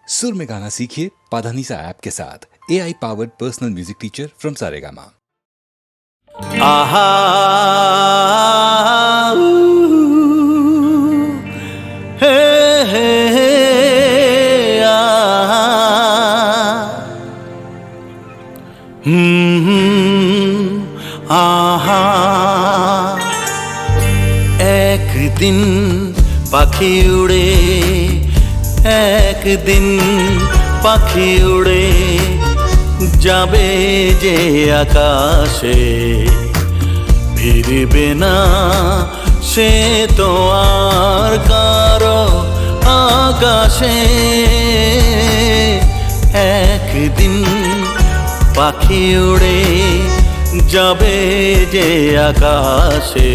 सुर में गाना सीखिए पाधानीसा ऐप के साथ AI powered personal music teacher from Saregama. आहा हे हे हे आहा आहा একদিন পাখি উড়ে একদিন পাখি উড়ে যাবে যে আকাশে ফিরবে না সে তো আর কারো আকাশে একদিন পাখি উড়ে যাবে যে আকাশে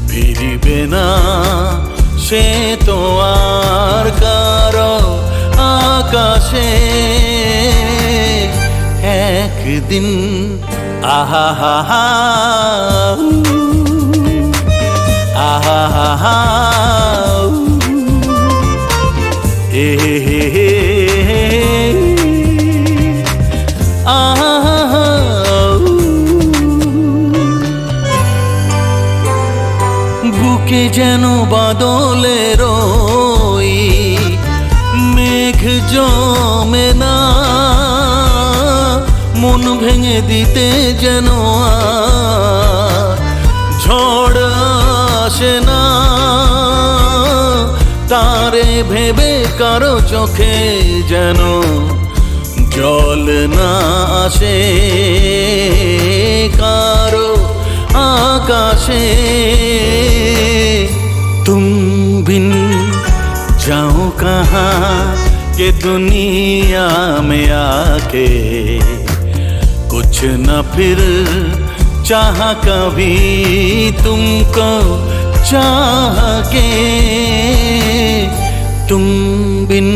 ফিরবে না সে তো আর কারো আকাশে একদিন আহা হা হা আহা হা হা এ হে হে আহা বুকে যেন বাদলের ওই মেঘ জমে না মন ভেঙে দিতে যেন ঝড় আসে না তারে ভেবে কারো চোখে যেন জল না আসে কারো आकाशे तुम बिन जाओ कहाँ के दुनिया में आके कुछ न फिर चाह कभी तुमको चाह के तुम बिन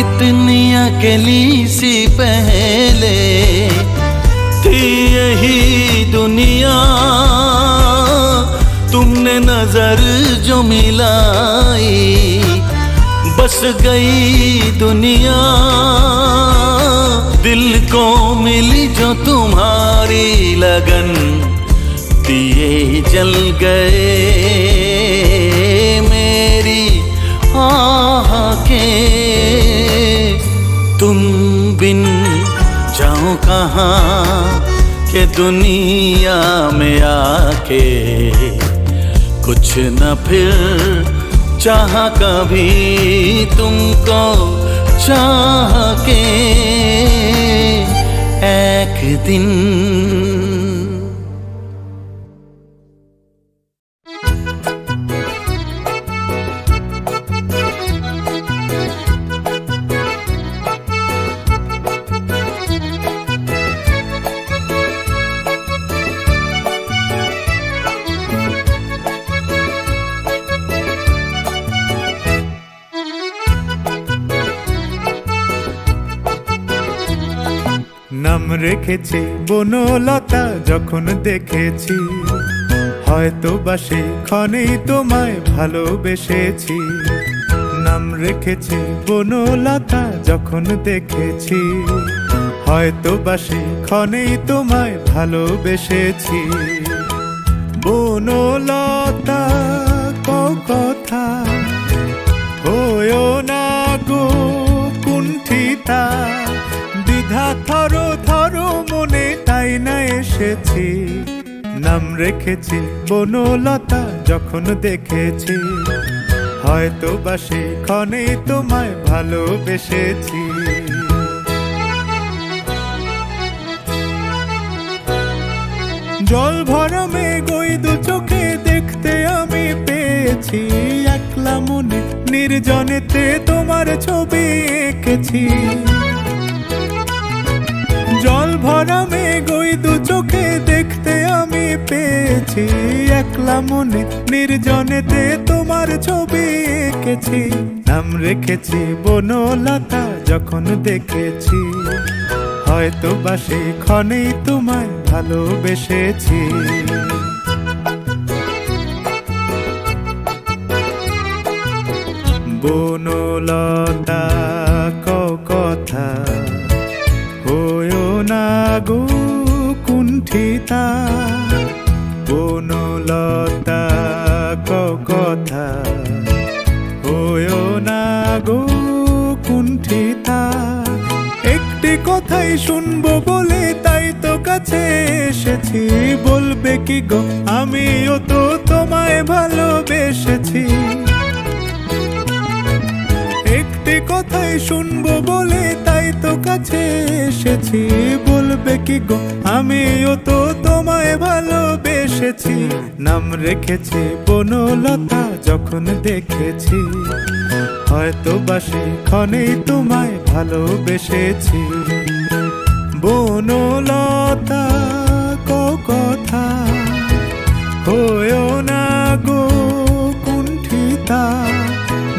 इतनी अकेली सी पहले थी यही दुनिया तुमने नजर जो मिलाई बस गई दुनिया दिल को मिली जो तुम्हारी लगन दिए जल गए मेरी आह के तुम बिन जाओ कहाँ के दुनिया में आके कुछ न फिर चाह कभी तुमको चाह के एक दिन নাম রেখেছি বনলতা যখন দেখেছি হয়তো বা সেক্ষণেই তোমায় ভালোবেসেছি নাম রেখেছি বনলতা যখন দেখেছি হয়তো বা সেক্ষণেই তোমায় ভালোবেসেছি বনলতা কথা হয়ো না গো কুণ্ঠিতা দ্বিধা থরো থরো মনে তাই না এসেছি নাম রেখেছি বনলতা যখন দেখেছি হয়তো বা সেক্ষণেই তোমায় ভালোবেসেছি জল ভরা মেঘ ওই দু চোখে দেখতে আমি পেয়েছি একলা মনে নির্জনেতে তোমার ছবি এঁকেছি জল ভরা মেঘ ওই দু চোখে দেখতে আমি পেয়েছি একলা মনে নির্জনেতে তোমার ছবি এঁকেছি নাম রেখেছি বনলতা যখন দেখেছি হয়তো বা সেক্ষণেই তোমায় ভালোবেসেছি। বনলতা কথা হয়ো না গো কুণ্ঠিতা, বনলতা কথা হয়ো না গো কুণ্ঠিতা। একটি কথাই শুনবো বলে তাই তো কাছে এসেছি, বলবে কি গো আমিও তো তোমায় ভালোবেসেছি। একটি কথাই শুনবো বলে তাই তো কাছে এসেছি, বলবে কি গো আমিও তো তোমায় ভালোবেসেছি। নাম রেখেছি বনলতা যখন দেখেছি, হয়তো বা সেক্ষণেই তোমায় ভালোবেসেছি। বনলতা কথা হয়ো না গো কুণ্ঠিতা,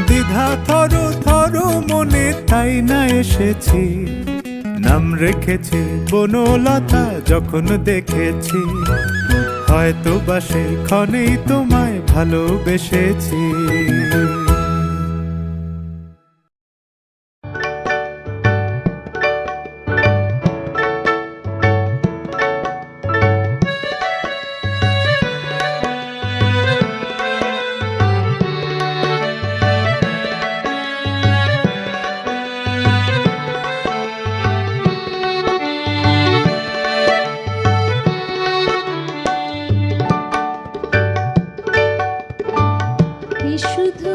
দ্বিধা থরো থরো মনে তাই না এসেছি। নাম রেখেছি বনলতা যখন দেখেছি, হয়তো বা সেক্ষণেই তোমায় ভালোবেসেছি। শুধু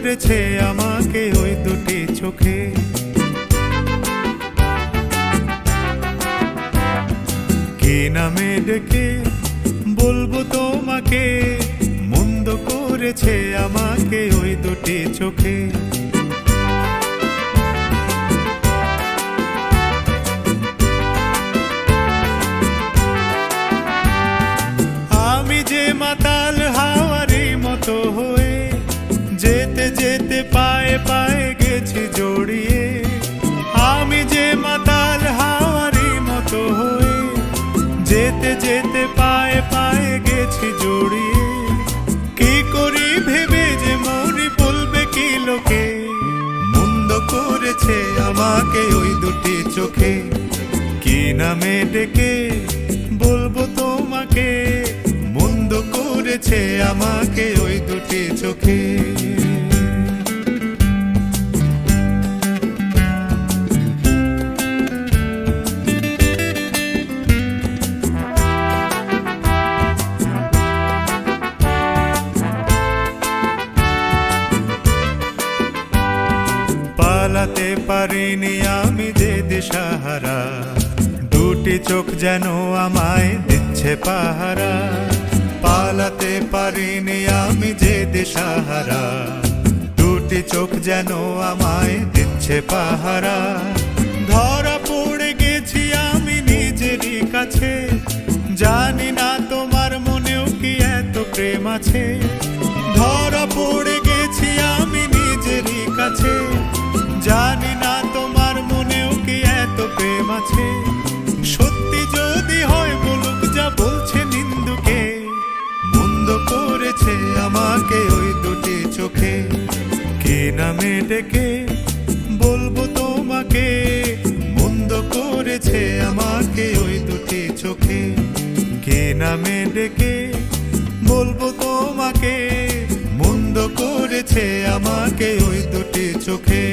করেছে আমাকে ওই দুটি চোখে। কি নামে ডেকে বলবো তোমাকে, মন্দ করেছে আমাকে ওই দুটি চোখে। আমি যে মাতাল হাওয়ারি মতো হয়ে যেতে যেতে পায়ে পায়ে গেছি জড়িয়ে। আমি যে মাতাল হাওয়ারি মতো হয়ে যেতে যেতে পায়ে পায়ে গেছি জড়িয়ে। কি করি ভেবে যে মরি বলবে কি লোকে, মন্দ করেছে আমাকে ওই দুটি চোখে। কি নামে ডেকে বলবো তোমাকে, মন্দ করেছে আমাকে ওই দুটি চোখে। পালাতে পারিনি আমি যে দিশাহারা, দুটি চোখ যেন আমায় দিচ্ছে পাহারা। পালাতে পারিনি আমি যে দিশাহারা, দুটি চোখ যেন আমায় দিচ্ছে পাহারা। ধরা পড়ে গেছি আমি নিজেরই কাছে, জানি না তোমার মনেও কি এত প্রেম আছে। ধরা পড়ে গেছি আমি নিজেরই কাছে, জানি না তোমার মনেও কি এত প্রেম আছে। সত্যি যদি হয় বলুক যা বলছে নিন্দুকে, মন্দ করেছে আমাকে ওই দুটি চোখে। কি নামে ডেকে বলবো তোমাকে, মন্দ করেছে আমাকে ওই দুটি চোখে। কি নামে ডেকে বলবো তোমাকে, মন্দ করেছে আমাকে ওই দুটি চোখে।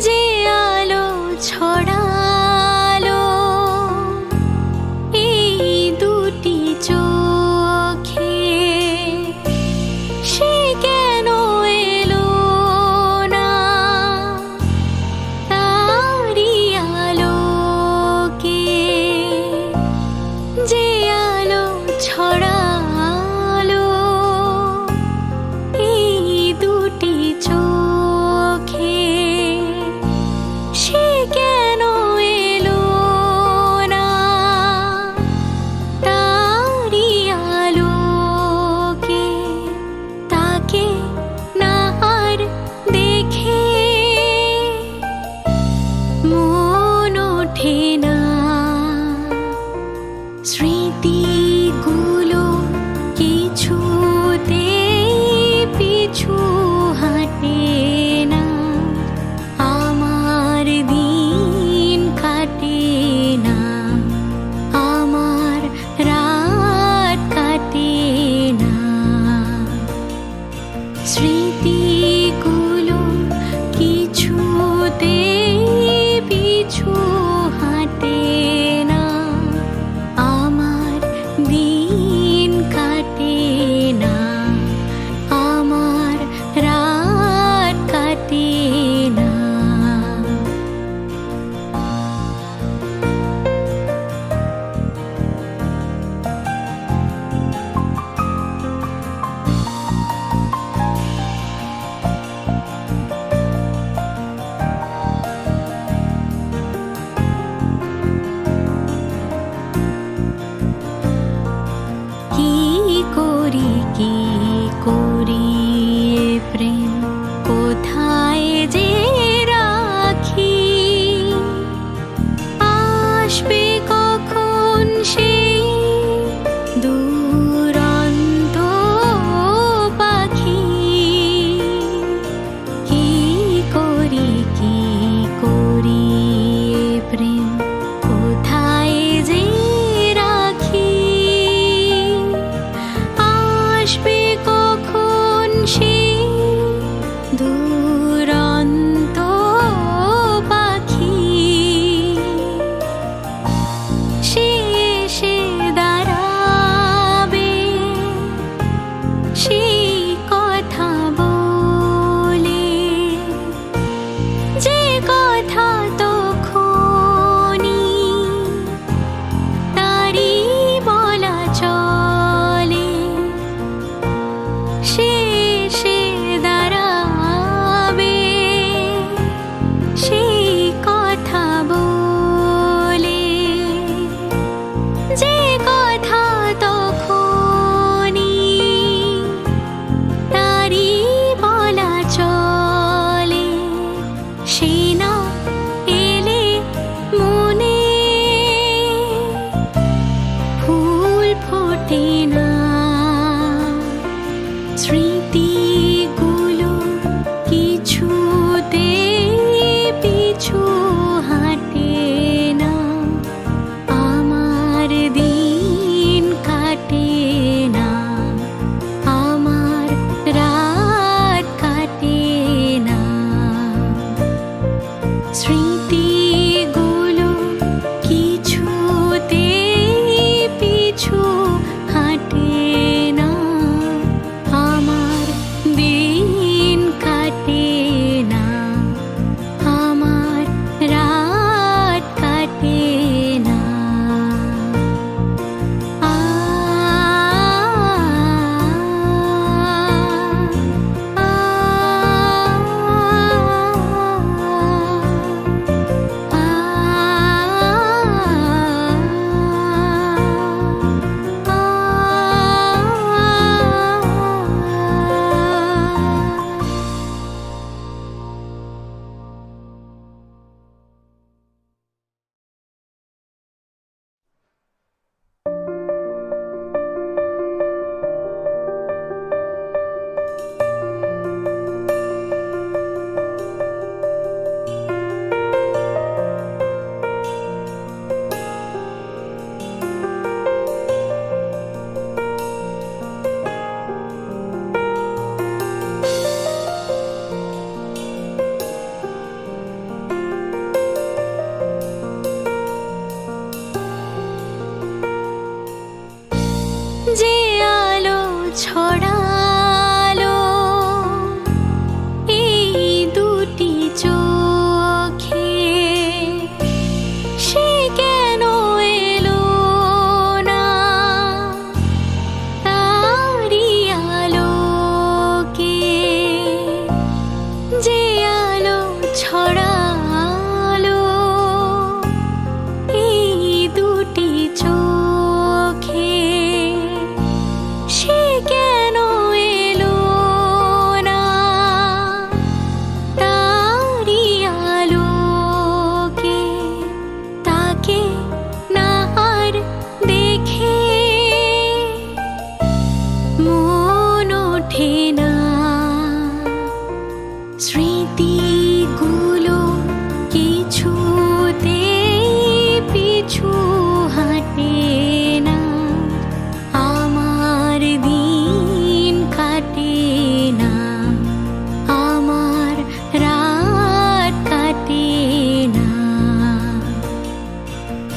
যে আলো ছড়ালো এই দুটি চোখে, সে কেন এলো না তারি আলোকে। যে আলো ছড়ালো এই দুটি চোখে, সে কেন এলো না তারি আলোকে। তাকে না আর দেখে মন ওঠে না, স্মৃতিগুলো কিছুতেই পিছু হাঁটে না। আমার দিন কাটে না, আমার রাত কাটে না। স্মৃতিগুলো কিছুতেই পিছু হাঁটে না, আমার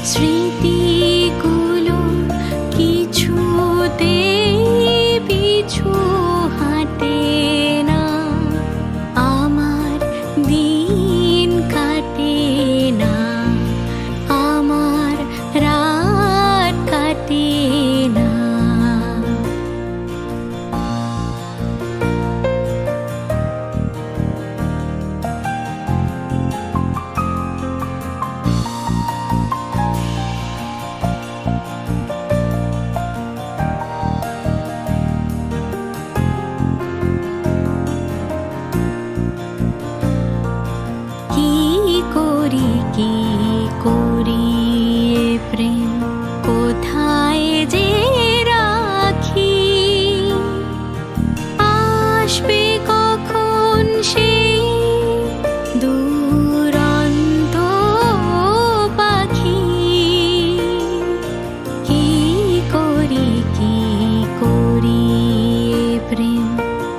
স্মৃতিগুলো কিছুতে পিছু হাঁটে না, আমার দিন কাটে না, আমার রাত কাটে না। কি করি এ প্রেম কোথায় যে রাখি, আসবে কখন সেই দুরন্ত পাখি। কি করি এ প্রেম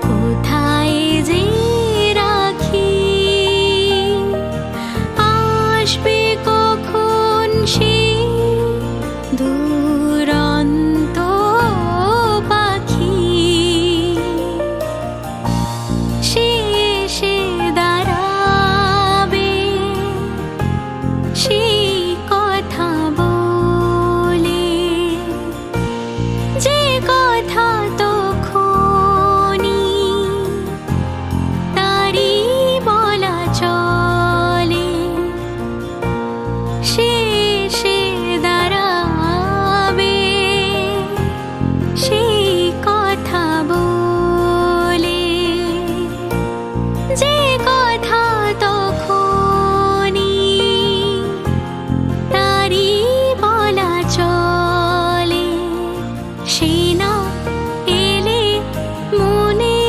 কোথায় যে রাখি, আসবে কখন সেই দুরন্ত পাখি। সে এসে দাঁড়াবে সেই কথা বলে, যে কথা তখনই তারই বলা চলে। সে এসে দাঁড়াবে সেই কথা বলে, যে কথা তখনই তারই বলা চলে। সে না এলে মনে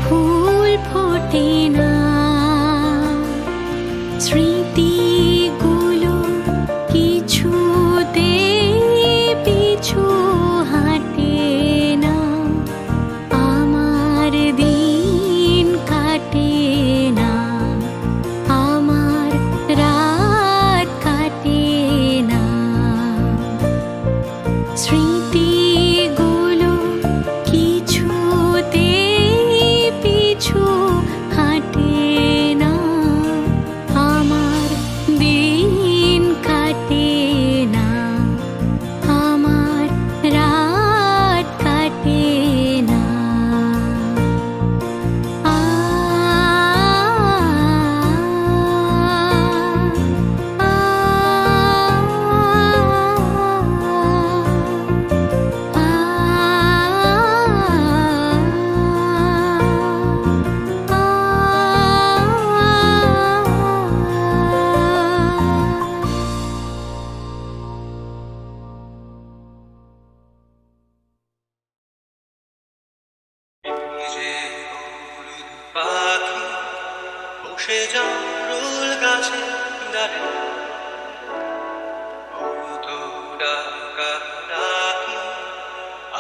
ফুল ফোটে না, স্মৃতিগুলো কিছুতে পিছু হাঁটে না, আমার দিন কাটে না, আমার রাত কাটে না। স্মৃতিগুলো কিছুতে পিছু হাঁটে না, আমার দিন কাটে না, আমার রাত কাটে না। আ যে হলুদ পাখি বসে জামরুল গাছে ডালে, হলুদ ডাকা ডাকি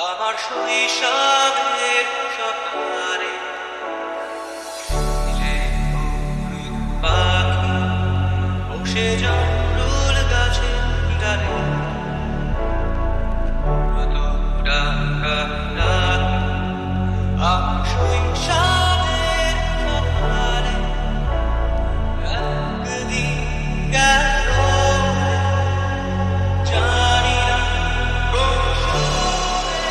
আমার শৈশবের সকালে। যে হলুদ পাখি বসে জামরুল গাছে ডালে, হলুদ ডাকা ডাকি আমার শৈশবের সকালে। একদিন গেল জানি না কোন সুরে,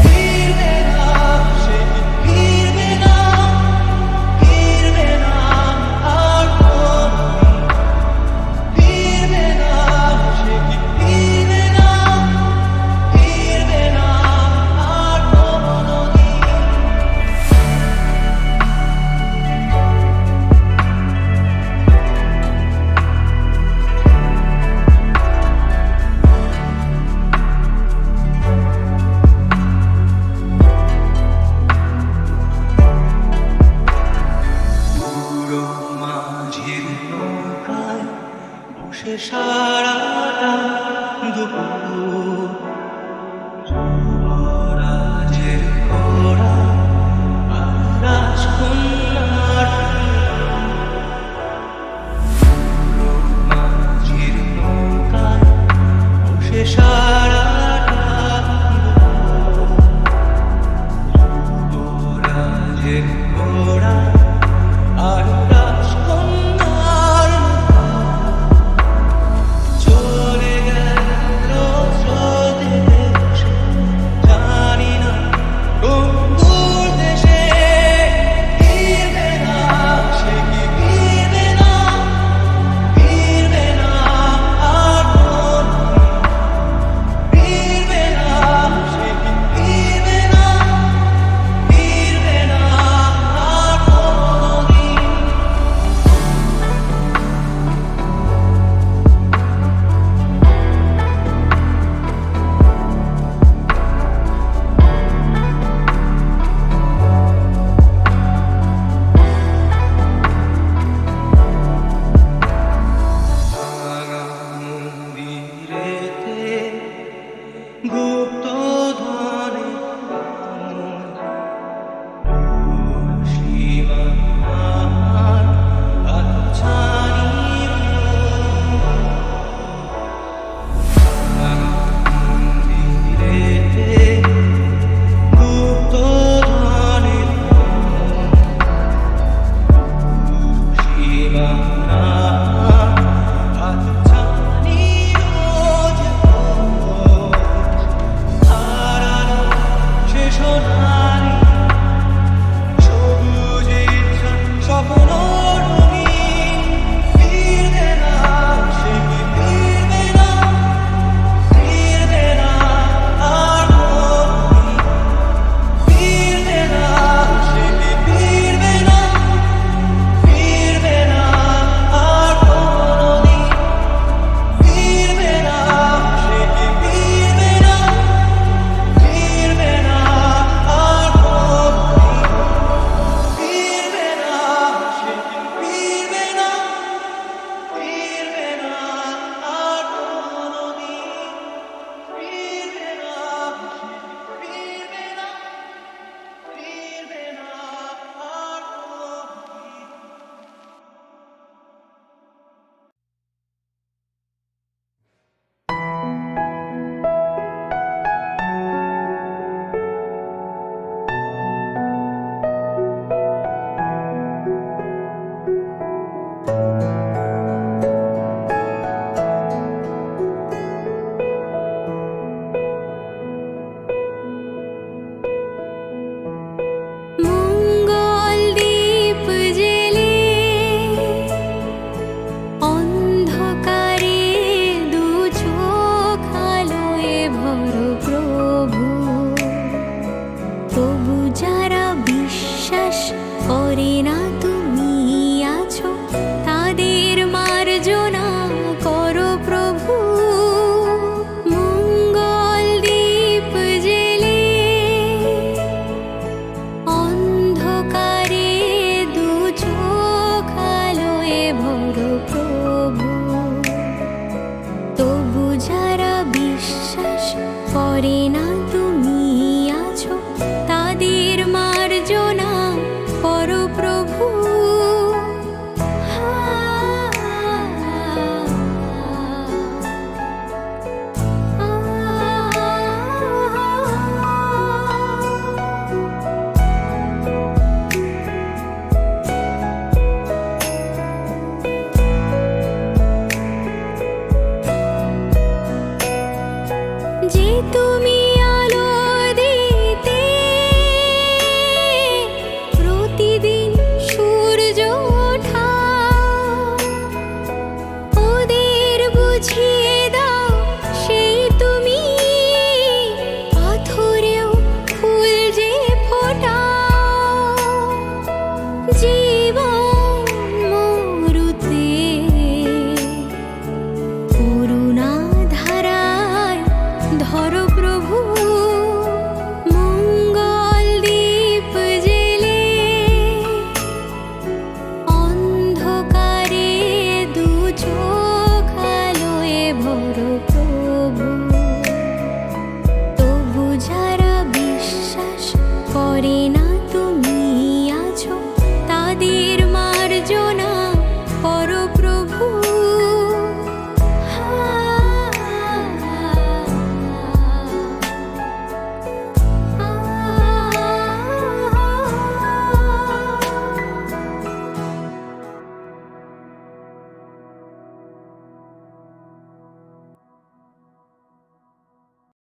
ফিরবে না সে, ফিরবে না, ফিরবে না আর কোনদিন, ফিরবে না সে, ফিরবে না, ফিরবে না আর কোনদিন। বুড়ো মাঝির নৌকায় বসে সারাটা দুপুর, যুবরাজের ঘোড়া আর রাজকুমার